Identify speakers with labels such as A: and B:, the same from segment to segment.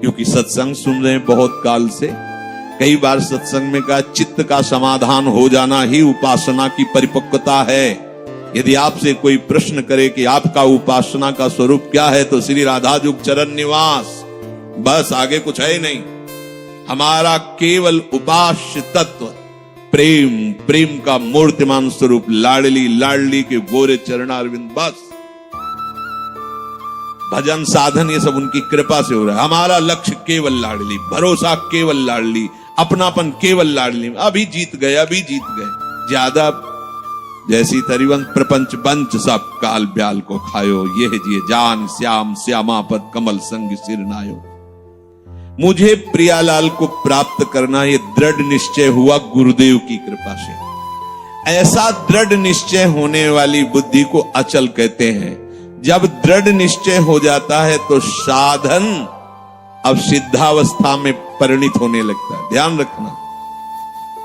A: क्योंकि सत्संग सुन रहे हैं बहुत काल से। कई बार सत्संग में कहा चित्त का समाधान हो जाना ही उपासना की परिपक्वता है। यदि आपसे कोई प्रश्न करे कि आपका उपासना का स्वरूप क्या है, तो श्री राधाजुग चरण निवास, बस आगे कुछ है ही नहीं। हमारा केवल उपास्य तत्व प्रेम, प्रेम का मूर्तिमान स्वरूप लाडली लाडली के गोरे चरणारविंद, बस। भजन साधन ये सब उनकी कृपा से हो रहा है। हमारा लक्ष्य केवल लाडली, भरोसा केवल लाडली, अपनापन केवल लाडली। अभी जीत गए, अभी जीत गए। ज्यादा जैसी तरिवन प्रपंच बंच सब काल ब्याल को खायो, यह जिए जान श्याम श्यामा पद कमल संग सिर नायो। मुझे प्रियालाल को प्राप्त करना ये दृढ़ निश्चय हुआ गुरुदेव की कृपा से। ऐसा दृढ़ निश्चय होने वाली बुद्धि को अचल कहते हैं। जब दृढ़ निश्चय हो जाता है तो साधन अब सिद्धावस्था में परिणित होने लगता है। ध्यान रखना,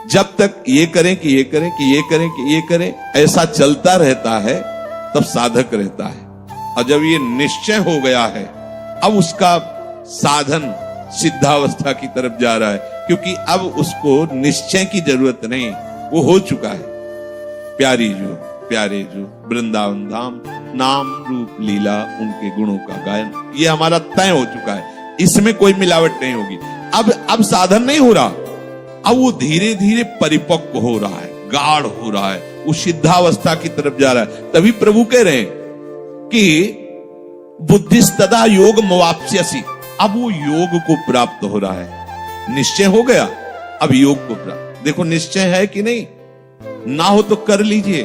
A: जब तक ये करें कि ये करें कि ये करें कि ये करें, ऐसा चलता रहता है तब साधक रहता है। और जब ये निश्चय हो गया है, अब उसका साधन सिद्धावस्था की तरफ जा रहा है, क्योंकि अब उसको निश्चय की जरूरत नहीं, वो हो चुका है। प्यारी जो प्यारे जो वृंदावन धाम, नाम रूप लीला उनके गुणों का गायन, ये हमारा तय हो चुका है। इसमें कोई मिलावट नहीं होगी। अब साधन नहीं हो रहा, अब वो धीरे धीरे परिपक्व हो रहा है, गाढ़ हो रहा है, वो सिद्धावस्था की तरफ जा रहा है। तभी प्रभु कह रहे हैं कि बुद्धिस्तदा योग मवाप्स्यसि। अब वो योग को प्राप्त हो रहा है। निश्चय हो गया, अब योग को प्राप्त। देखो निश्चय है कि नहीं, ना हो तो कर लीजिए।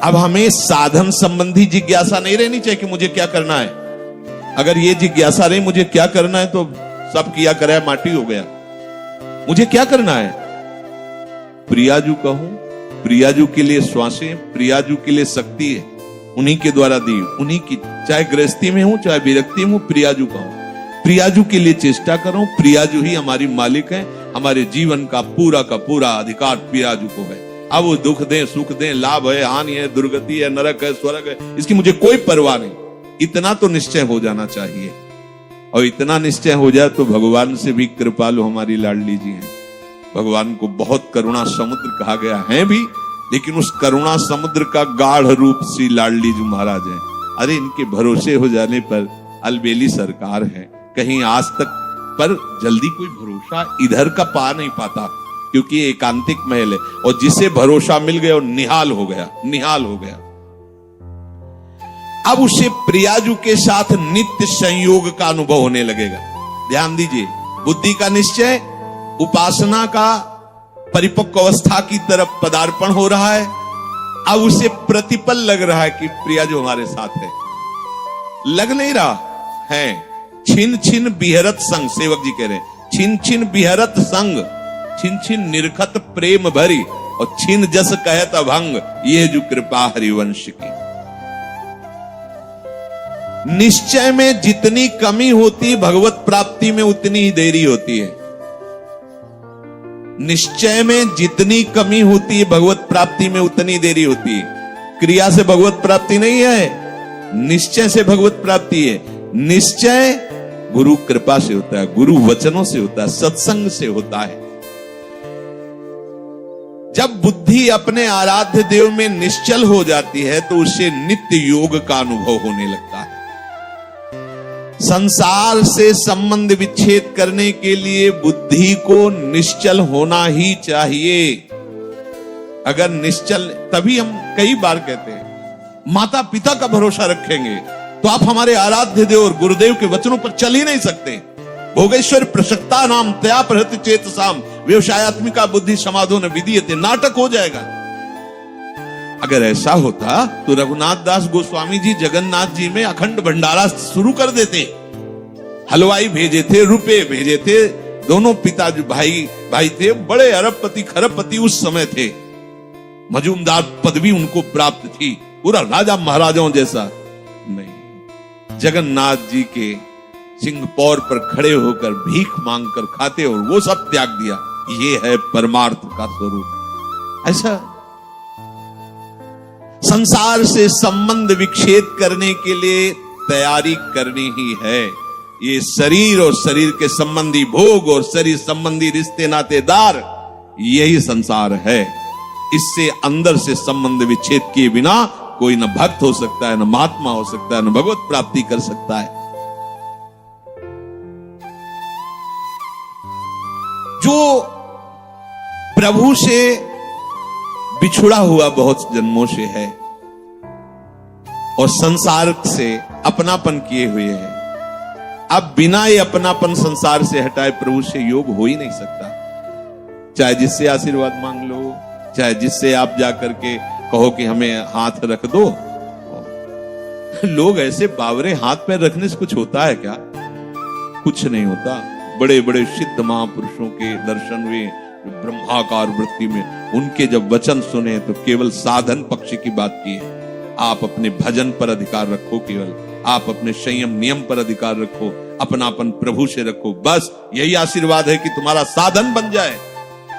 A: अब हमें साधन संबंधी जिज्ञासा नहीं रहनी चाहिए कि मुझे क्या करना है। अगर ये जिज्ञासा रही मुझे क्या करना है, तो सब किया कराया माटी हो गया। मुझे क्या करना है? प्रियाजू कहूं, प्रियाजू के लिए श्वासें, प्रियाजू के लिए शक्ति है, उन्हीं के द्वारा दी, उन्हीं की, चाहे गृहस्थी में हूं चाहे विरक्ति में हूं, प्रियाजू कहूं। प्रियाजू के लिए चेष्टा करो। प्रियाजू ही हमारी मालिक है। हमारे जीवन का पूरा अधिकार प्रियाजू को है। अब वो दुख दे, सुख दे, लाभ है, हानि है, दुर्गति है, नरक है, स्वर्ग है, इसकी मुझे कोई परवाह नहीं। इतना तो निश्चय हो जाना चाहिए। और इतना निश्चय हो जाए तो भगवान से भी कृपालु हमारी लाडली जी हैं। भगवान को बहुत करुणा समुद्र कहा गया है भी, लेकिन उस करुणा समुद्र का गाढ़ रूप श्री लाडली जी महाराज हैं। अरे इनके भरोसे हो जाने पर अलबेली सरकार है, कहीं आज तक पर जल्दी कोई भरोसा इधर का पा नहीं पाता, क्योंकि ये एकांतिक महल है। और जिसे भरोसा मिल गया और निहाल हो गया, निहाल हो गया। अब उसे प्रियाजू के साथ नित्य संयोग का अनुभव होने लगेगा। ध्यान दीजिए, बुद्धि का निश्चय, उपासना का परिपक्व अवस्था की तरफ पदार्पण हो रहा है। अब उसे प्रतिपल लग रहा है कि प्रियाजू हमारे साथ है। लग नहीं रहा है। छिन छिन बिहरत संग, सेवक जी कह रहे हैं, छिन छिन बिहरत संग, छिन छिन निरखत प्रेम भरी, और छिन जस कहत अभंग, ये जो कृपा हरिवंश की। निश्चय में जितनी कमी होती भगवत प्राप्ति में उतनी ही देरी होती है। निश्चय में जितनी कमी होती है भगवत प्राप्ति में उतनी देरी होती है। क्रिया से भगवत प्राप्ति नहीं है, निश्चय से भगवत प्राप्ति है। निश्चय गुरु कृपा से होता है, गुरु वचनों से होता है, सत्संग से होता है। जब बुद्धि अपने आराध्य देव में निश्चल हो जाती है तो उसे नित्य योग का अनुभव होने लगता है। संसार से संबंध विच्छेद करने के लिए बुद्धि को निश्चल होना ही चाहिए। अगर निश्चल, तभी हम कई बार कहते हैं माता पिता का भरोसा रखेंगे तो आप हमारे आराध्य देव और गुरुदेव के वचनों पर चल ही नहीं सकते। भोगेश्वर प्रसक्ता नाम तया प्रहृत चेतसाम व्यवसायत्मिका बुद्धि समाधो न विधीयते, नाटक हो जाएगा। अगर ऐसा होता तो रघुनाथ दास गोस्वामी जी जगन्नाथ जी में अखंड भंडारा शुरू कर देते। हलवाई भेजे थे, रुपए भेजे थे। दोनों पिता जो भाई थे, बड़े अरबपति खरबपति उस समय थे। मजूमदार पदवी उनको प्राप्त थी, पूरा राजा महाराजाओं जैसा नहीं। जगन्नाथ जी के सिंह पौर पर खड़े होकर भीख मांगकर खाते और वो सब त्याग दिया। ये है परमार्थ का स्वरूप। ऐसा संसार से संबंध विच्छेद करने के लिए तैयारी करनी ही है। ये शरीर और शरीर के संबंधी भोग और शरीर संबंधी रिश्ते नातेदार, यही संसार है। इससे अंदर से संबंध विच्छेद किए बिना कोई न भक्त हो सकता है, न महात्मा हो सकता है, न भगवत प्राप्ति कर सकता है। जो प्रभु से बिछुड़ा हुआ बहुत जन्मों से है और संसार से अपनापन किए हुए है, अब बिना ये अपनापन संसार से हटाए प्रभु से योग हो ही नहीं सकता। चाहे जिससे आशीर्वाद मांग लो, चाहे जिससे आप जाकर के कहो कि हमें हाथ रख दो। लोग ऐसे बावरे हाथ पैर रखने से कुछ होता है क्या? कुछ नहीं होता। बड़े बड़े सिद्ध महापुरुषों के दर्शन हुए ब्रह्माकार वृत्ति में, उनके जब वचन सुने तो केवल साधन पक्ष की बात की है। आप अपने भजन पर अधिकार रखो, केवल आप अपने संयम नियम पर अधिकार रखो, अपनापन प्रभु से रखो। बस यही आशीर्वाद है कि तुम्हारा साधन बन जाए,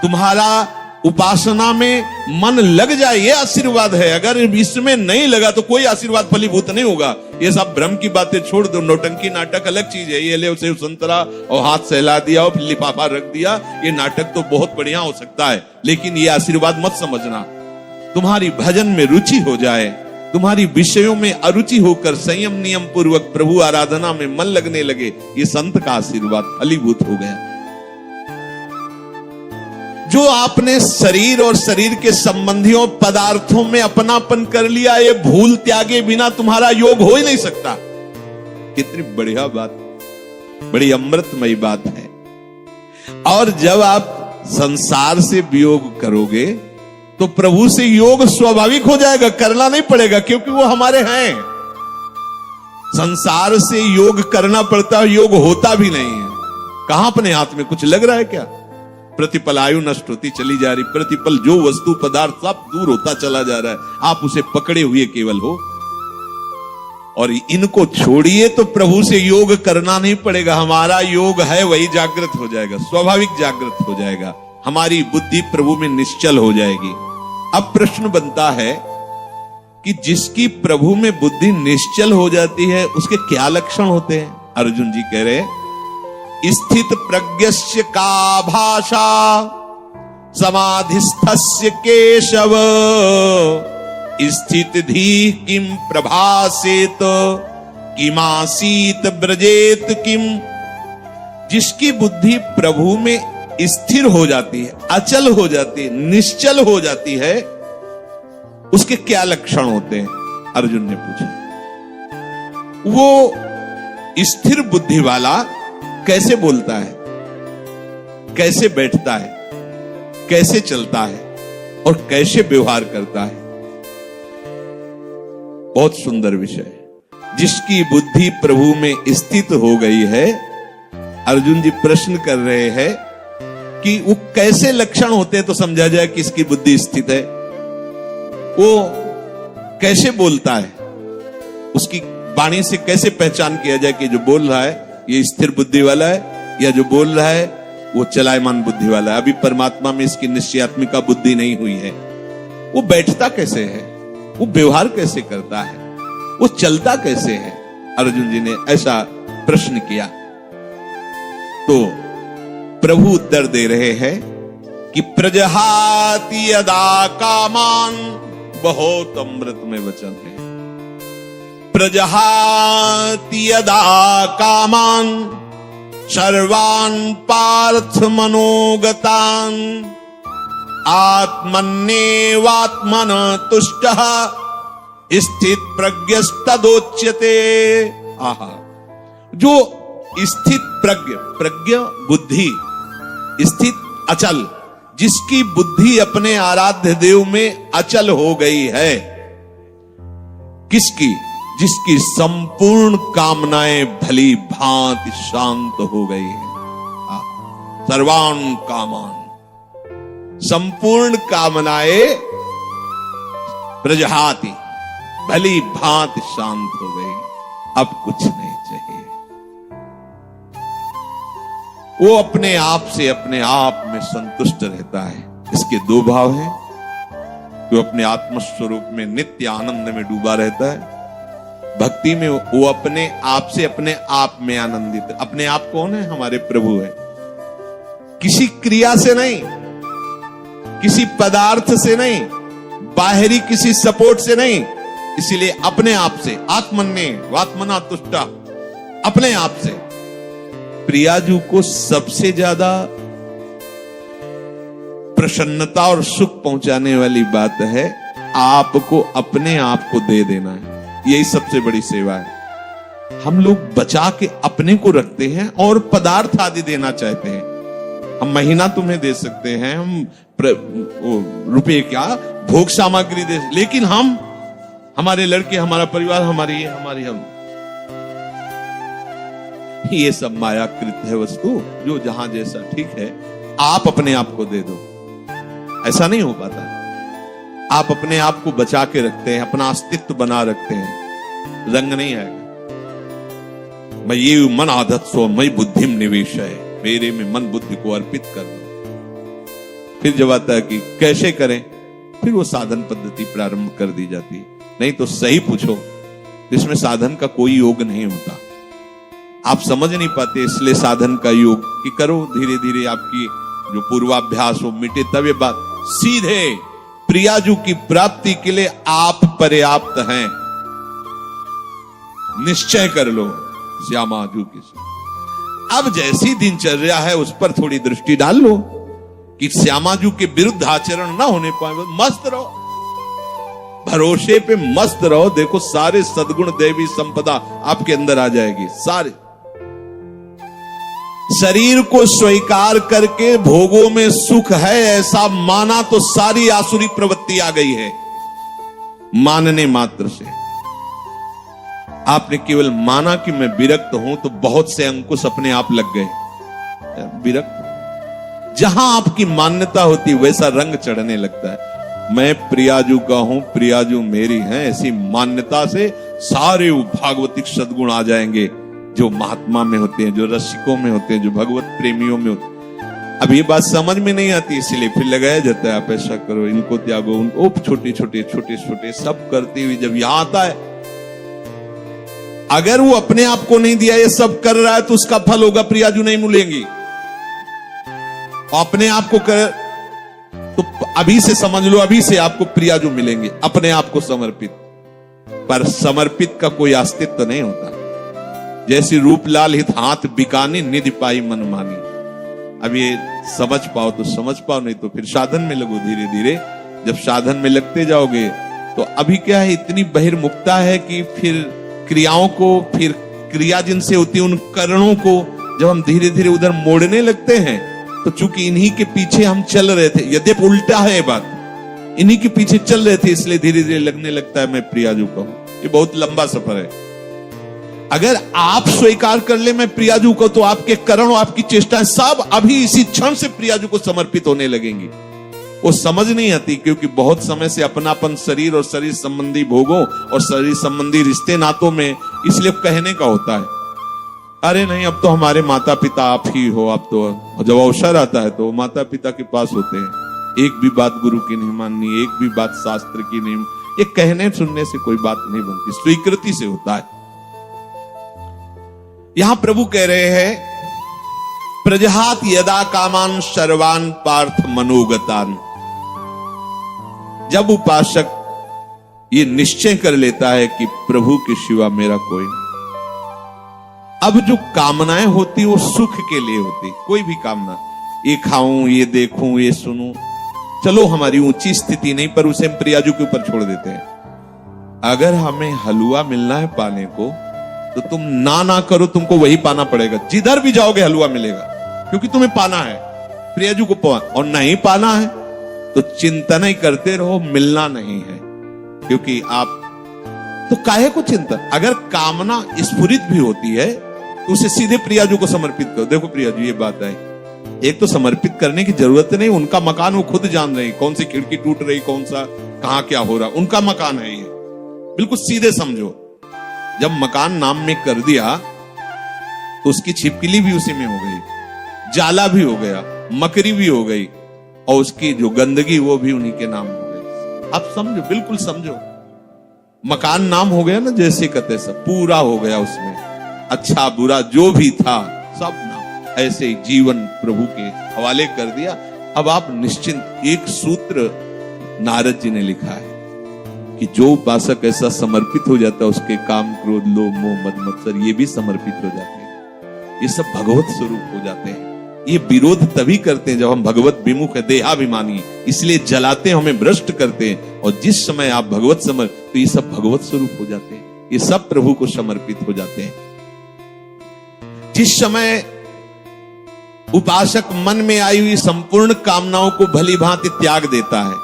A: तुम्हारा उपासना में मन लग जाए, ये आशीर्वाद है। अगर इसमें नहीं लगा तो कोई आशीर्वाद फलीभूत नहीं होगा। ये सब भ्रम की बातें छोड़ दो। नौटंकी नाटक अलग चीज है। ये ले सेव संतरा और हाथ सहला दिया और लिफाफा रख दिया, ये नाटक तो बहुत बढ़िया हो सकता है, लेकिन ये आशीर्वाद मत समझना। तुम्हारी भजन में रुचि हो जाए, तुम्हारी विषयों में अरुचि होकर संयम नियम पूर्वक प्रभु आराधना में मन लगने लगे, ये संत का आशीर्वाद फलीभूत हो गया। जो आपने शरीर और शरीर के संबंधियों पदार्थों में अपनापन कर लिया, ये भूल त्यागे बिना तुम्हारा योग हो ही नहीं सकता। कितनी बढ़िया बात, बड़ी अमृतमयी बात है। और जब आप संसार से वियोग करोगे तो प्रभु से योग स्वाभाविक हो जाएगा, करना नहीं पड़ेगा, क्योंकि वो हमारे हैं। संसार से योग करना पड़ता है, योग होता भी नहीं है। कहां अपने हाथ में कुछ लग रहा है क्या? प्रतिपल आयु नष्ट होती चली जा रही, प्रतिपल जो वस्तु पदार्थ सब दूर होता चला जा रहा है, आप उसे पकड़े हुए केवल हो। और इनको छोड़िए तो प्रभु से योग करना नहीं पड़ेगा। हमारा योग है वही जागृत हो जाएगा, स्वाभाविक जागृत हो जाएगा। हमारी बुद्धि प्रभु में निश्चल हो जाएगी। अब प्रश्न बनता है कि जिसकी प्रभु में बुद्धि निश्चल हो जाती है उसके क्या लक्षण होते हैं? अर्जुन जी कह रहे, स्थित प्रज्ञस्य का भाषा समाधिस्थस्य केशव, स्थित धी किम प्रभासेत किमासीत ब्रजेत किम। जिसकी बुद्धि प्रभु में स्थिर हो जाती है, अचल हो जाती है, निश्चल हो जाती है, उसके क्या लक्षण होते हैं? अर्जुन ने पूछा। वो स्थिर बुद्धि वाला कैसे बोलता है, कैसे बैठता है, कैसे चलता है और कैसे व्यवहार करता है? बहुत सुंदर विषय। जिसकी बुद्धि प्रभु में स्थित हो गई है, अर्जुन जी प्रश्न कर रहे हैं कि वो कैसे लक्षण होते हैं तो समझा जाए कि इसकी बुद्धि स्थित है। वो कैसे बोलता है, उसकी वाणी से कैसे पहचान किया जाए कि जो बोल रहा है ये स्थिर बुद्धि वाला है, या जो बोल रहा है वो चलायमान बुद्धि वाला है। अभी परमात्मा में इसकी निश्चयात्मिका बुद्धि नहीं हुई है। वो बैठता कैसे है, वो व्यवहार कैसे करता है, वो चलता कैसे है? अर्जुन जी ने ऐसा प्रश्न किया तो प्रभु उत्तर दे रहे हैं कि प्रजहाति यदा कामान, बहुत अमृत में वचन है। प्रजहाति यदा कामान सर्वान् पार्थ मनोगतान् आत्मन्येवात्मन तुष्टः स्थित प्रज्ञस्तदोच्यते। आहा, जो स्थित प्रज्ञ बुद्धि, स्थित अचल, जिसकी बुद्धि अपने आराध्य देव में अचल हो गई है। किसकी? जिसकी संपूर्ण कामनाएं भली भांति शांत हो गई है। सर्वान कामान, संपूर्ण कामनाएं प्रजहाति भली भांति शांत हो गई, अब कुछ नहीं चाहिए। वो अपने आप से अपने आप में संतुष्ट रहता है। इसके दो भाव हैं, जो अपने आत्मस्वरूप में नित्य आनंद में डूबा रहता है, भक्ति में वो अपने आप से अपने आप में आनंदित है। अपने आप कौन है? हमारे प्रभु है। किसी क्रिया से नहीं, किसी पदार्थ से नहीं, बाहरी किसी सपोर्ट से नहीं, इसीलिए अपने आप से, आत्मन्ने वात्मना तुष्टा, अपने आप से। प्रियाजू को सबसे ज्यादा प्रसन्नता और सुख पहुंचाने वाली बात है आपको अपने आप को दे देना है। यही सबसे बड़ी सेवा है। हम लोग बचा के अपने को रखते हैं और पदार्थ आदि देना चाहते हैं। हम महीना तुम्हें दे सकते हैं, हम रुपए क्या भोग सामग्री दे, लेकिन हम, हमारे लड़के, हमारा परिवार, हमारी ये, हमारी हम, ये सब मायाकृत है वस्तु, जो जहां जैसा ठीक है। आप अपने आप को दे दो, ऐसा नहीं हो पाता। आप अपने आप को बचा के रखते हैं, अपना अस्तित्व बना रखते हैं, रंग नहीं आएगा। मैं ये मन आदत सो मई बुद्धिम निवेश है, मेरे में मन बुद्धि को अर्पित कर दो। फिर जब आता है कि कैसे करें, फिर वो साधन पद्धति प्रारंभ कर दी जाती है। नहीं तो सही पूछो, इसमें साधन का कोई योग नहीं होता। आप समझ नहीं पाते, इसलिए साधन का योग कि करो, धीरे धीरे आपकी जो पूर्वाभ्यास हो मिटे, तब ये बात सीधे प्रियाजू की प्राप्ति के लिए आप पर्याप्त हैं। निश्चय कर लो श्यामाजू की। अब जैसी दिनचर्या है उस पर थोड़ी दृष्टि डाल लो कि श्यामाजू के विरुद्ध आचरण ना होने पाए। मस्त रहो, भरोसे पे मस्त रहो। देखो सारे सद्गुण देवी संपदा आपके अंदर आ जाएगी। सारे शरीर को स्वीकार करके भोगों में सुख है ऐसा माना तो सारी आसुरी प्रवृत्ति आ गई है। मानने मात्र से आपने केवल माना कि मैं विरक्त हूं तो बहुत से अंकुश अपने आप लग गए। विरक्त, जहां आपकी मान्यता होती वैसा रंग चढ़ने लगता है। मैं प्रियाजू का हूं, प्रियाजू मेरी है, ऐसी मान्यता से सारे भागवतिक सद्गुण आ जाएंगे जो महात्मा में होते हैं, जो रसिकों में होते हैं, जो भगवत प्रेमियों में होते हैं। अब ये बात समझ में नहीं आती, इसलिए फिर लगाया जाता है आप ऐसा करो, इनको त्यागो, उनको छोटे छोटे छोटे छोटे सब करते हुए जब यहां आता है, अगर वो अपने आप को नहीं दिया, ये सब कर रहा है, तो उसका फल होगा प्रियाजू नहीं मिलेंगी। अपने आप को कर तो अभी से समझ लो, अभी से आपको प्रियाजू मिलेंगे, अपने आप को समर्पित। पर समर्पित का कोई अस्तित्व नहीं होता। जैसी रूपलाल हित हाथ बिकानी, निधि पाई मन मानी। अब ये समझ पाओ तो समझ पाओ, नहीं तो फिर साधन में लगो धीरे धीरे। जब साधन में लगते जाओगे तो अभी क्या है, इतनी बहिर्मुखता है कि फिर क्रियाओं को, फिर क्रिया जिनसे होती है उन करणों को जब हम धीरे धीरे उधर मोड़ने लगते हैं, तो चूंकि इन्हीं के पीछे हम चल रहे थे, यद्यपि उल्टा है ये बात, इन्हीं के पीछे चल रहे थे, इसलिए धीरे धीरे लगने लगता है मैं प्रियाजू का हूं। ये बहुत लंबा सफर है। अगर आप स्वीकार कर ले मैं प्रियाजू को, तो आपके करण और आपकी चेष्टाएं सब अभी इसी क्षण से प्रियाजू को समर्पित होने लगेंगी। वो समझ नहीं आती, क्योंकि बहुत समय से अपनापन शरीर और शरीर संबंधी भोगों और शरीर संबंधी रिश्ते नातों में, इसलिए कहने का होता है, अरे नहीं अब तो हमारे माता पिता आप ही हो। अब तो जब अवसर आता है तो माता पिता के पास होते हैं। एक भी बात गुरु की नहीं माननी, एक भी बात शास्त्र की नहीं। ये कहने सुनने से कोई बात नहीं बनती, स्वीकृति से होता है। यहां प्रभु कह रहे हैं, प्रजहात यदा कामान सर्वान पार्थ मनोगतान। जब उपासक ये निश्चय कर लेता है कि प्रभु के सिवा मेरा कोई नहीं, अब जो कामनाएं होती वो सुख के लिए होती। कोई भी कामना, ये खाऊं, ये देखूं, ये सुनूं, चलो हमारी ऊंची स्थिति नहीं, पर उसे हम प्रियाजू के ऊपर छोड़ देते हैं। अगर हमें हलवा मिलना है पाने को, तो तुम ना करो, तुमको वही पाना पड़ेगा। जिधर भी जाओगे हलवा मिलेगा, क्योंकि तुम्हें पाना है प्रियाजू को पाना। और नहीं पाना है तो चिंतन ही करते रहो, मिलना नहीं है। क्योंकि आप तो काहे को चिंतन, अगर कामना स्फुरित भी होती है तो उसे सीधे प्रियाजू को समर्पित करो। देखो प्रियाजू ये बात है, एक तो समर्पित करने की जरूरत नहीं, उनका मकान वो खुद जान रहे, कौन सी खिड़की टूट रही, कौन सा कहां क्या हो रहा, उनका मकान है ये। बिल्कुल सीधे समझो। जब मकान नाम में कर दिया तो उसकी छिपकली भी उसी में हो गई, जाला भी हो गया, मकरी भी हो गई, और उसकी जो गंदगी वो भी उन्हीं के नाम हो गई। आप समझो, बिल्कुल समझो। मकान नाम हो गया ना, जैसे कहते सब पूरा हो गया उसमें, अच्छा बुरा जो भी था सब नाम, ऐसे ही जीवन प्रभु के हवाले कर दिया। अब आप निश्चिंत। एक सूत्र नारद जी ने लिखा है कि जो उपासक ऐसा समर्पित हो जाता है, उसके काम क्रोध लोभ मोह मद मत्सर ये भी समर्पित हो जाते हैं, ये सब भगवत स्वरूप हो जाते हैं। ये विरोध तभी करते हैं जब हम भगवत विमुख है, देहाभिमानी, इसलिए जलाते हैं, हमें भ्रष्ट करते हैं। और जिस समय आप भगवत समर्पित, तो ये सब भगवत स्वरूप हो जाते हैं, ये सब प्रभु को समर्पित हो जाते हैं। जिस समय उपासक मन में आई हुई संपूर्ण कामनाओं को भली भांति त्याग देता है,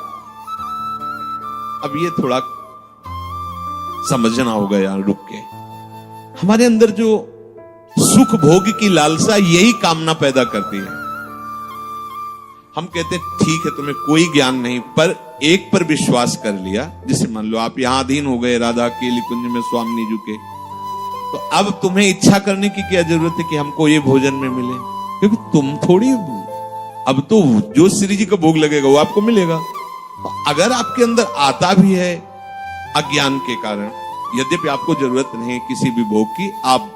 A: अब ये थोड़ा समझना होगा यार, रुक के। हमारे अंदर जो सुख भोग की लालसा यही कामना पैदा करती है। हम कहते हैं ठीक है तुम्हें कोई ज्ञान नहीं, पर एक पर विश्वास कर लिया, जैसे मान लो आप यहां अधीन हो गए, राधा केली कुंज में स्वामी जी के, तो अब तुम्हें इच्छा करने की क्या जरूरत है कि हमको ये भोजन में मिले, क्योंकि तुम थोड़ी, अब तो जो श्री जी का भोग लगेगा वो आपको मिलेगा। अगर आपके अंदर आता भी है अज्ञान के कारण, यद्यपि आपको जरूरत नहीं किसी भी भोग की, आप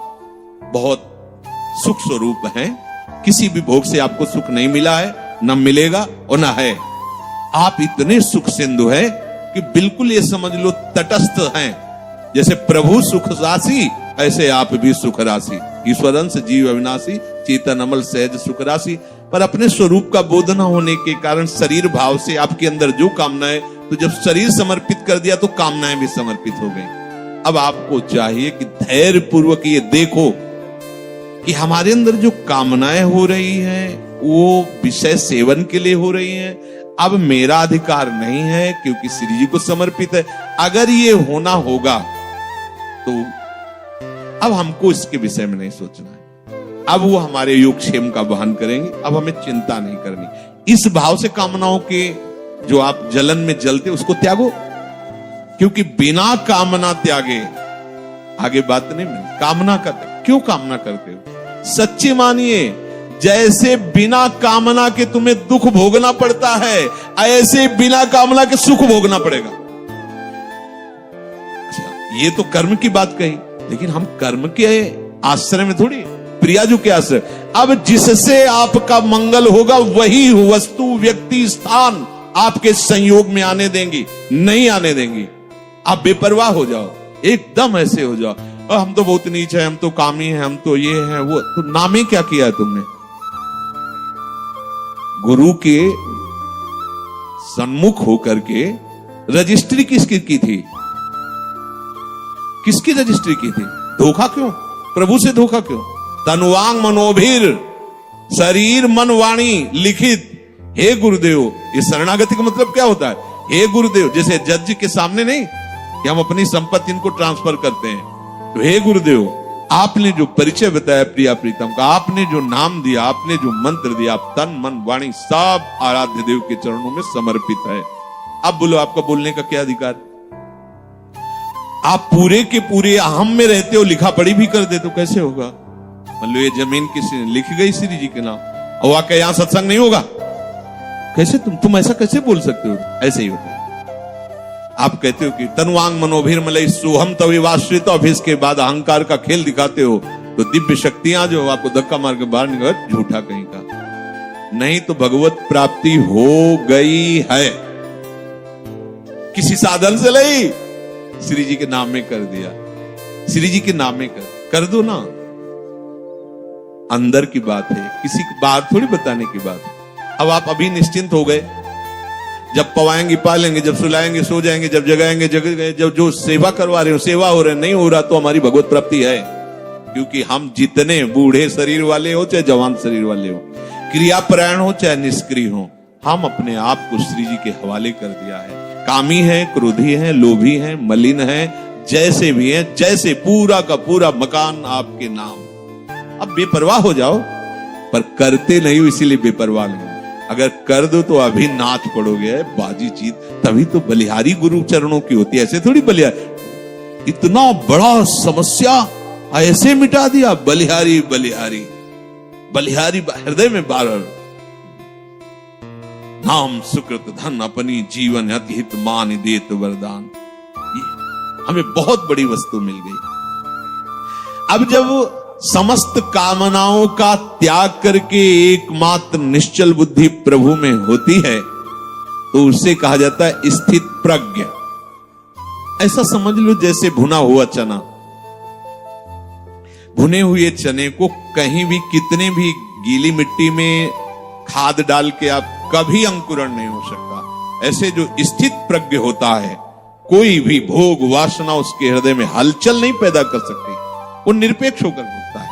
A: बहुत सुख स्वरूप हैं, किसी भी भोग से आपको सुख नहीं मिला है, न मिलेगा और न है, आप इतने सुख सिंधु हैं कि बिल्कुल ये समझ लो तटस्थ हैं। जैसे प्रभु सुख राशि, ऐसे आप भी सुख राशि, ईश्वरंश जीव अविनाशी, चेतन अमल सहज सुख राशि। पर अपने स्वरूप का बोध न होने के कारण शरीर भाव से आपके अंदर जो कामनाएं, तो जब शरीर समर्पित कर दिया तो कामनाएं भी समर्पित हो गई। अब आपको चाहिए कि धैर्य पूर्वक ये देखो कि हमारे अंदर जो कामनाएं हो रही हैं वो विषय सेवन के लिए हो रही हैं। अब मेरा अधिकार नहीं है क्योंकि श्री जी को समर्पित है। अगर ये होना होगा तो अब हमको इसके विषय में नहीं सोचना है, अब वो हमारे योगक्षेम का वहन करेंगे, अब हमें चिंता नहीं करनी। इस भाव से कामनाओं के जो आप जलन में जलते उसको त्यागो, क्योंकि बिना कामना त्यागे आगे बात नहीं मिली। कामना करते क्यों, कामना करते हो सच्ची मानिए, जैसे बिना कामना के तुम्हें दुख भोगना पड़ता है, ऐसे बिना कामना के सुख भोगना पड़ेगा। ये तो कर्म की बात कही, लेकिन हम कर्म के आश्रय में थोड़ी, प्रियाजू के आश्रय। अब जिससे आपका मंगल होगा वही वस्तु व्यक्ति स्थान आपके संयोग में आने देंगी, नहीं आने देंगी। आप बेपरवाह हो जाओ, एकदम ऐसे हो जाओ, और हम तो बहुत नीच है, हम तो कामी है, हम तो ये है वो, तो नामे क्या किया है तुमने? गुरु के सन्मुख होकर के रजिस्ट्री किसकी की थी? किसकी रजिस्ट्री की थी? धोखा क्यों? प्रभु से धोखा क्यों? तनुवांग मनोभीर, शरीर मन वाणी लिखित, हे गुरुदेव। ये शरणागति का मतलब क्या होता है? हे गुरुदेव, जैसे जज के सामने नहीं कि हम अपनी संपत्ति इनको ट्रांसफर करते हैं, तो हे गुरुदेव आपने जो परिचय बताया प्रिया प्रीतम का, आपने जो नाम दिया, आपने जो मंत्र दिया, आप तन मन वाणी सब आराध्य देव के चरणों में समर्पित है। अब बोलो आपका बोलने का क्या अधिकार? आप पूरे के पूरे अहम में रहते हो, लिखा पढ़ी भी कर दे तो कैसे होगा? मान लो ये जमीन किसी ने लिख गई श्री जी के नाम, और आके यहां सत्संग नहीं होगा, कैसे तुम ऐसा कैसे बोल सकते हो? ऐसे ही होता है। आप कहते हो कि तनुवांग मनोभीर मलय सोहम तविवाश्रित, और फिर इसके बाद अहंकार का खेल दिखाते हो, तो दिव्य शक्तियां जो आपको धक्का मार के बाहर निकल, झूठा कहीं का नहीं। तो भगवत प्राप्ति हो गई है, किसी साधन से नहीं, श्री जी के नाम में कर दिया। श्री जी के नाम में कर दो ना, अंदर की बात है, किसी की बात थोड़ी बताने की बात है। अब आप अभी निश्चिंत हो गए, जब पवाएंगे पालेंगे, जब सुलाएंगे सो जाएंगे, जब जगाएंगे जग गए, जब जो सेवा करवा रहे हो सेवा हो रहे नहीं हो रहा, तो हमारी भगवत प्राप्ति है। क्योंकि हम जितने बूढ़े शरीर वाले हो चाहे जवान शरीर वाले हो, क्रियापरायण हो चाहे निष्क्रिय हो, हम अपने आप को श्री जी के हवाले कर दिया है। कामी है, क्रोधी है, लोभी है, मलिन है, जैसे भी है, जैसे पूरा का पूरा मकान आपके नाम। अब बेपरवाह हो जाओ, पर करते नहीं हो इसीलिए बेपरवाह नहीं। अगर कर दो तो अभी नाच पड़ोगे, बाजी जीत, तभी तो बलिहारी गुरु चरणों की होती है, ऐसे थोड़ी बलिहारी। इतना बड़ा समस्या ऐसे मिटा दिया, बलिहारी बलिहारी बलिहारी हृदय में बारर। नाम सुकृत धन अपनी जीवन अति हित मान देत वरदान। हमें बहुत बड़ी वस्तु मिल गई। अब जब समस्त कामनाओं का त्याग करके एकमात्र निश्चल बुद्धि प्रभु में होती है तो उसे कहा जाता है स्थित प्रज्ञ। ऐसा समझ लो जैसे भुना हुआ चना, भुने हुए चने को कहीं भी कितने भी गीली मिट्टी में खाद डाल के आप कभी अंकुरण नहीं हो सकता। ऐसे जो स्थित प्रज्ञ होता है, कोई भी भोग वासना उसके हृदय में हलचल नहीं पैदा कर सकती, वो निरपेक्ष होकर होता है।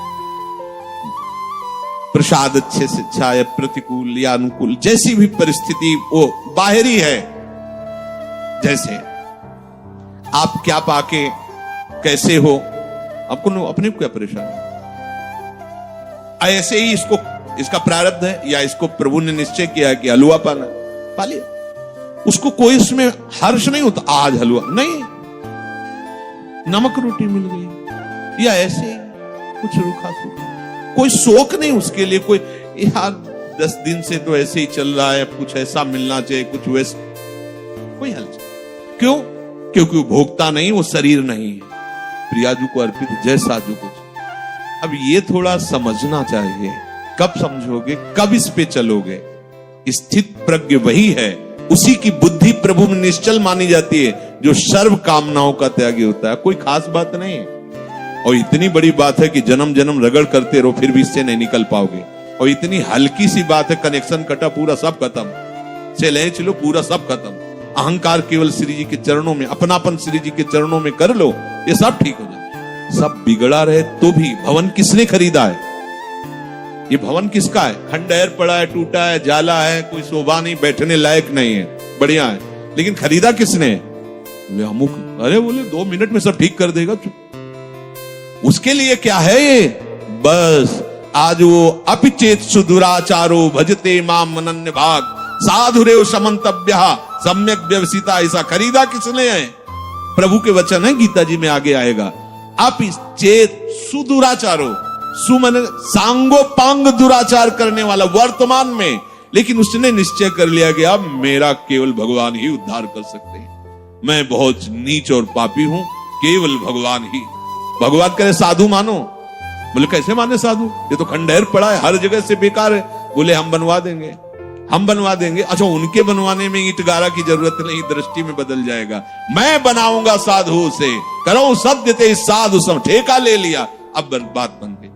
A: प्रसाद अच्छे से अच्छा या प्रतिकूल या अनुकूल, जैसी भी परिस्थिति वो बाहरी है। जैसे आप क्या पाके कैसे हो, आपको अपने को क्या परेशानी, ऐसे ही इसका प्रारब्ध है या इसको प्रभु ने निश्चय किया कि हलवा पाना, पा लिया। उसको कोई इसमें हर्ष नहीं होता आज हलवा नहीं, नमक रोटी मिल गई या ऐसे ही कुछ रूखा सूखा, कोई शोक नहीं उसके लिए, कोई यार 10 दिन से तो ऐसे ही चल रहा है, कुछ ऐसा मिलना चाहिए, कुछ वैसा, कोई हलचल। क्यों? क्योंकि वो भोगता नहीं, वो शरीर नहीं है, प्रियाजू को अर्पित जैसा जो कुछ। अब ये थोड़ा समझना चाहिए, कब समझोगे, कब इस पे चलोगे। स्थित प्रज्ञ वही है, उसी की बुद्धि प्रभु में निश्चल मानी जाती है जो सर्व कामनाओं का त्यागी होता है। कोई खास बात नहीं है, और इतनी बड़ी बात है कि जन्म जन्म रगड़ करते रहो फिर भी इससे नहीं निकल पाओगे। और इतनी हल्की सी बात है, कनेक्शन कटा पूरा सब खत्म, चले चलो पूरा सब खत्म। अहंकार केवल श्री जी के चरणों में, अपनापन श्री जी के चरणों में कर लो, ये सब ठीक हो जाए। सब बिगड़ा रहे तो भी भवन किसने खरीदा है? ये भवन किसका है? खंडहर पड़ा है, टूटा है, जाला है, कोई शोभा नहीं, बैठने लायक नहीं है, बढ़िया है, लेकिन खरीदा किसने? बोले अमुक। अरे बोले 2 मिनट में सब ठीक कर देगा। उसके लिए क्या है ये? बस आज वो अपिचेत सुदुराचारो भजते माम मनन्य भाग साधुरेव समन्तव्य सम्यक व्यवसिता। ऐसा खरीदा किसने है? प्रभु के वचन है, गीता जी में आगे आएगा। अपिचेत सुदुराचारो, सुमन सांगो पांग दुराचार करने वाला वर्तमान में, लेकिन उसने निश्चय कर लिया कि अब मेरा केवल भगवान ही उद्धार कर सकते हैं, मैं बहुत नीच और पापी हूं, केवल भगवान ही। भगवान करे साधु मानो, बोले कैसे माने साधु, ये तो खंडहर पड़ा है, हर जगह से बेकार है। बोले हम बनवा देंगे, हम बनवा देंगे। अच्छा, उनके बनवाने में ईंट गारा की जरूरत नहीं, दृष्टि में बदल जाएगा। मैं बनाऊंगा साधु से, करो सत्य ते साधु सम, ठेका ले लिया, अब बात बन गई।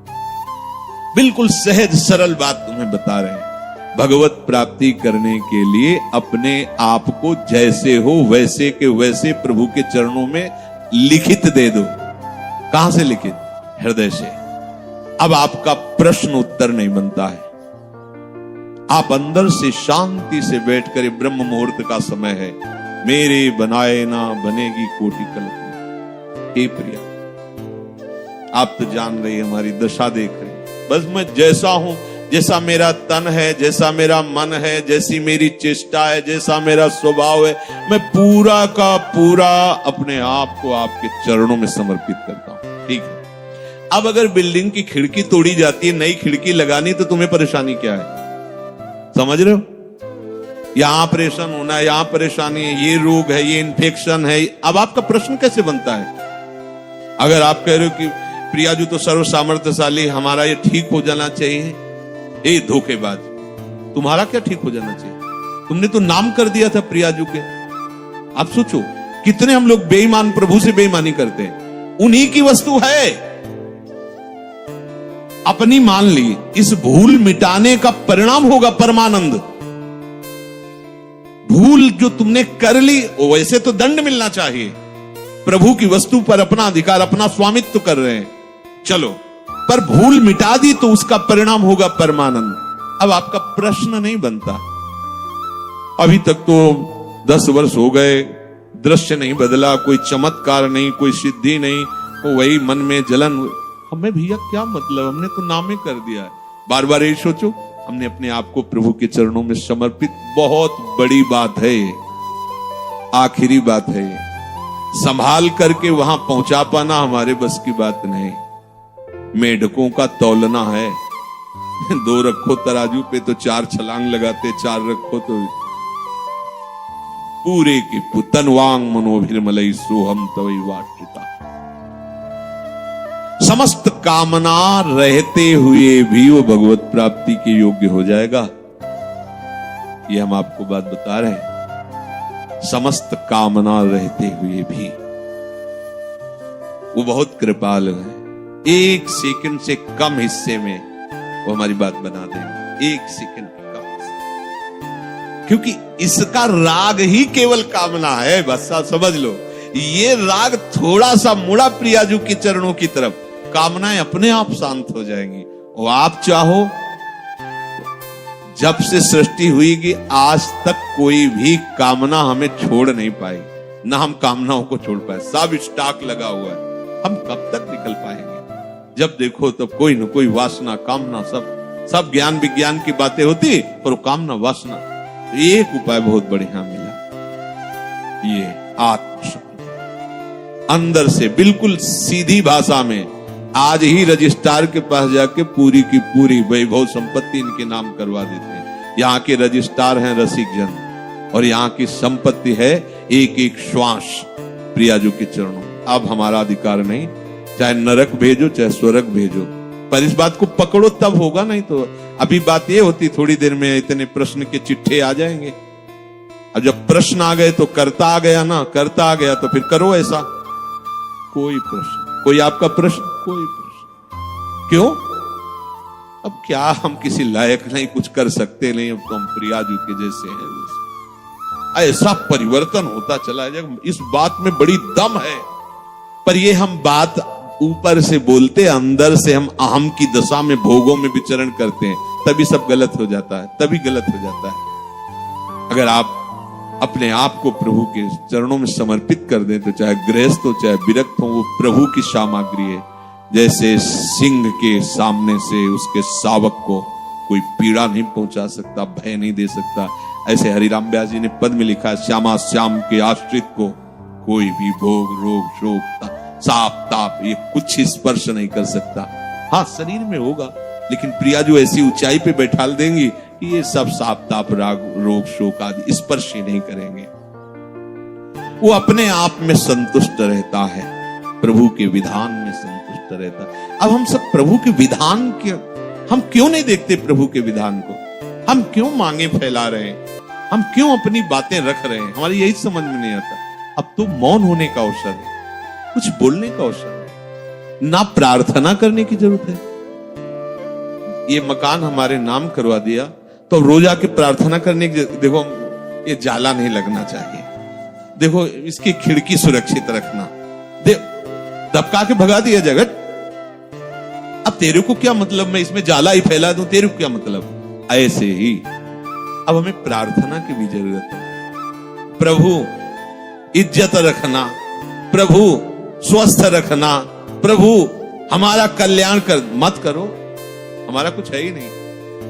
A: बिल्कुल सहज सरल बात तुम्हें बता रहे हैं। भगवत प्राप्ति करने के लिए अपने आप को जैसे हो वैसे के वैसे प्रभु के चरणों में लिखित दे दो। कहां से लिखित? हृदय से। अब आपका प्रश्न उत्तर नहीं बनता है, आप अंदर से शांति से बैठकर, ब्रह्म मुहूर्त का समय है, मेरे बनाए ना बनेगी कोटि कल्पना। हे प्रिया, आप तो जान रही है, हमारी दशा देख रही, बस मैं जैसा हूं, जैसा मेरा तन है, जैसा मेरा मन है, जैसी मेरी चेष्टा है, जैसा मेरा स्वभाव है, मैं पूरा का पूरा अपने आप को आपके चरणों में समर्पित करता हूं। ठीक है, अब अगर बिल्डिंग की खिड़की तोड़ी जाती है, नई खिड़की लगानी, तो तुम्हें परेशानी क्या है? समझ रहे हो? यहां ऑपरेशन होना है, यहां परेशानी है, ये रोग है, ये इन्फेक्शन है। अब आपका प्रश्न कैसे बनता है? अगर आप कह रहे हो कि प्रियाजू तो सर्व सामर्थ्यशाली, हमारा ये ठीक हो जाना चाहिए, ए धोखेबाज, तुम्हारा क्या ठीक हो जाना चाहिए? तुमने तो नाम कर दिया था प्रियाजू के। आप सोचो कितने हम लोग बेईमान, प्रभु से बेईमानी करते हैं। उन्हीं की वस्तु है, अपनी मान ली, इस भूल मिटाने का परिणाम होगा परमानंद। भूल जो तुमने कर ली, वैसे तो दंड मिलना चाहिए, प्रभु की वस्तु पर अपना अधिकार, अपना स्वामित्व कर रहे हैं, चलो, पर भूल मिटा दी तो उसका परिणाम होगा परमानंद। अब आपका प्रश्न नहीं बनता। अभी तक तो 10 वर्ष हो गए, दृश्य नहीं बदला, कोई चमत्कार नहीं, कोई सिद्धि नहीं, वो वही मन में जलन। हमें भैया क्या मतलब, हमने तो नामे कर दिया है। बार बार यही सोचो, हमने अपने आप को प्रभु के चरणों में समर्पित, बहुत बड़ी बात है ये, आखिरी बात है ये। संभाल करके वहां पहुंचा पाना हमारे बस की बात नहीं। मेढकों का तौलना है, 2 रखो तराजू पे तो 4 छलांग लगाते, 4 रखो तो पूरे के तनवांग मनोभिर्मलई सोहम तवै वाश्रिता। समस्त कामना रहते हुए भी वो भगवत प्राप्ति के योग्य हो जाएगा। ये हम आपको बात बता रहे हैं। समस्त कामना रहते हुए भी वो बहुत कृपालु है। एक सेकंड से कम हिस्से में वो हमारी बात बना देंगे, एक सेकंड कम हिस्से। क्योंकि इसका राग ही केवल कामना है। बस समझ लो, ये राग थोड़ा सा मुड़ा प्रियाजू के चरणों की तरफ, कामनाएं अपने आप शांत हो जाएंगी। और आप चाहो, जब से सृष्टि हुई आज तक कोई भी कामना हमें छोड़ नहीं पाई, ना हम कामनाओं को छोड़ पाए। सब स्टॉक लगा हुआ है। हम कब तक निकल पाएंगे? जब देखो तब कोई न कोई वासना, कामना, सब ज्ञान विज्ञान की बातें होती, पर वो कामना वासना। तो एक उपाय बहुत बढ़िया मिला, ये आत्मशक्ति। अंदर से बिल्कुल सीधी भाषा में आज ही रजिस्ट्रार के पास जाके पूरी की पूरी वैभव संपत्ति इनके नाम करवा देते हैं। यहाँ के रजिस्ट्रार हैं रसिक जन, और यहाँ की संपत्ति है एक एक श्वास प्रियाजू के चरणों। अब हमारा अधिकार नहीं, चाहे नरक भेजो चाहे स्वर्ग भेजो, पर इस बात को पकड़ो तब होगा। नहीं तो अभी बात ये होती, थोड़ी देर में इतने प्रश्न के चिट्ठे आ जाएंगे। अब जब प्रश्न आ गए तो करता आ गया ना, करता आ गया तो फिर करो ऐसा। कोई प्रश्न, कोई आपका प्रश्न, कोई प्रश्न क्यों? अब क्या हम किसी लायक नहीं, कुछ कर सकते नहीं, अब तो हम प्रियाजू के जैसे हैं। ऐसा परिवर्तन होता चला जाएगा, इस बात में बड़ी दम है। पर ये हम बात ऊपर से बोलते, अंदर से हम अहम की दशा में भोगों में विचरण करते हैं, तभी सब गलत हो जाता है, तभी गलत हो जाता है। अगर आप अपने आप को प्रभु के चरणों में समर्पित कर दें, तो चाहे गृहस्थ हो चाहे विरक्त हो, वो प्रभु की सामग्री है। जैसे सिंह के सामने से उसके शावक को कोई पीड़ा नहीं पहुंचा सकता, भय नहीं दे सकता, ऐसे हरिराम व्यास जी ने पद में लिखा है, श्यामा श्याम के आश्रित को कोई भी भोग रोग शोक साप ताप ये कुछ स्पर्श नहीं कर सकता। हाँ, शरीर में होगा, लेकिन प्रियाजू ऐसी ऊंचाई पे बैठा देंगी कि ये सब साप ताप राग रोग शोक आदि स्पर्श ही नहीं करेंगे। वो अपने आप में संतुष्ट रहता है, प्रभु के विधान में संतुष्ट रहता है। अब हम सब प्रभु के विधान के, हम क्यों नहीं देखते प्रभु के विधान को? हम क्यों मांगे फैला रहे हैं? हम क्यों अपनी बातें रख रहे हैं? हमारी यही समझ में नहीं आता। अब तो मौन होने का अवसर है, कुछ बोलने का अवसर है, ना प्रार्थना करने की जरूरत है। ये मकान हमारे नाम करवा दिया तो रोज आके प्रार्थना करने की, देखो ये जाला नहीं लगना चाहिए, देखो इसकी खिड़की सुरक्षित रखना, दबका के भगा दिया जगत। अब तेरे को क्या मतलब, मैं इसमें जाला ही फैला दूं, तेरे को क्या मतलब? ऐसे ही अब हमें प्रार्थना की भी जरूरत है। प्रभु इज्जत रखना, प्रभु स्वस्थ रखना, प्रभु हमारा कल्याण कर मत करो, हमारा कुछ है ही नहीं।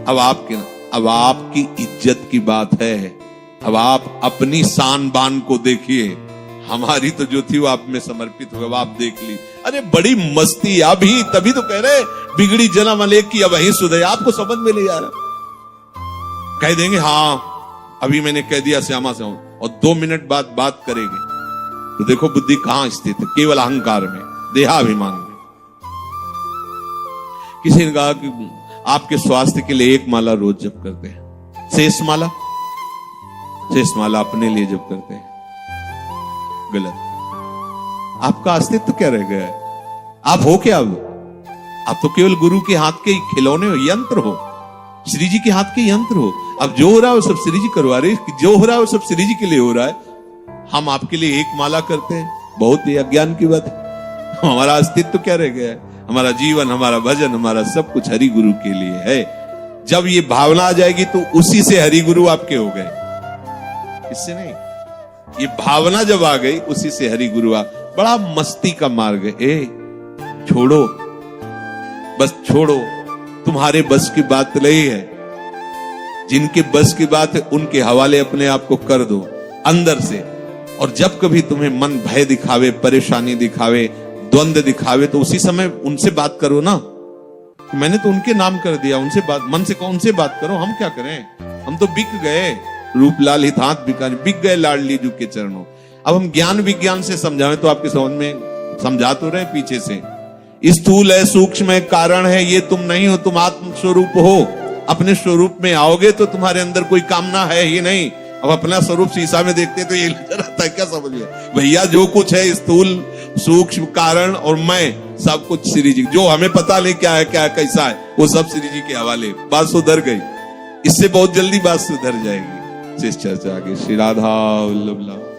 A: अब आपकी इज्जत की बात है। अब आप अपनी शान बान को देखिए, हमारी तो जो थी वो आप में समर्पित हो गया, आप देख ली। अरे बड़ी मस्ती अभी, तभी तो कह रहे बिगड़ी जन्म अलेख की अब वही सुधे। आपको समझ में नहीं आ रहा, कह देंगे हाँ अभी मैंने कह दिया श्यामा से, और 2 मिनट बाद बात करेंगे तो देखो बुद्धि कहां स्थित है, केवल अहंकार में, देहाभिमान में। किसी ने कहा कि आपके स्वास्थ्य के लिए 1 माला रोज जप करते हैं, शेष माला अपने लिए जप करते हैं। गलत। आपका अस्तित्व क्या रह गया है? आप हो क्या? अब आप तो केवल गुरु के हाथ के खिलौने हो, यंत्र हो, श्री जी के हाथ के यंत्र हो। अब जो हो रहा है वो सब श्री जी करवा रहे, जो हो रहा है वो सब श्री जी के लिए हो रहा है। हम आपके लिए 1 माला करते हैं, बहुत ही अज्ञान की बात है। हमारा अस्तित्व क्या रह गया है? हमारा जीवन, हमारा भजन, हमारा सब कुछ हरि गुरु के लिए है। जब ये भावना आ जाएगी तो उसी से हरि गुरु आपके हो गए, इससे नहीं। ये भावना जब आ गई उसी से हरि गुरु आ। बड़ा मस्ती का मार्ग है। छोड़ो, बस छोड़ो, तुम्हारे बस की बात नहीं है। जिनके बस की बात है उनके हवाले अपने आप को कर दो अंदर से। और जब कभी तुम्हें मन भय दिखावे, परेशानी दिखावे, द्वंद्व दिखावे, तो उसी समय उनसे बात करो ना। मैंने तो उनके नाम कर दिया, उनसे बात, मन से कहो, उनसे बात करो। हम क्या करें? हम तो बिक गए, रूपलाल हितांत बिकानी, बिक गए लाडली जू के चरणों। अब हम ज्ञान विज्ञान से समझाएं तो आपके समझ में समझा तो रहे पीछे से। स्थूल है, सूक्ष्म है, कारण है, ये तुम नहीं हो, तुम आत्म स्वरूप हो। अपने स्वरूप में आओगे तो तुम्हारे अंदर कोई कामना है ही नहीं। अब अपना स्वरूप शीशा में देखते तो ये नजर आता है, क्या समझ लिया भैया, जो कुछ है स्थूल सूक्ष्म कारण और मैं, सब कुछ श्री जी, जो हमें पता नहीं क्या है क्या कैसा है, वो सब श्री जी के हवाले। बात सुधर गई, इससे बहुत जल्दी बात सुधर जाएगी। इस चर्चा आगे। श्री राधा वल्लभ।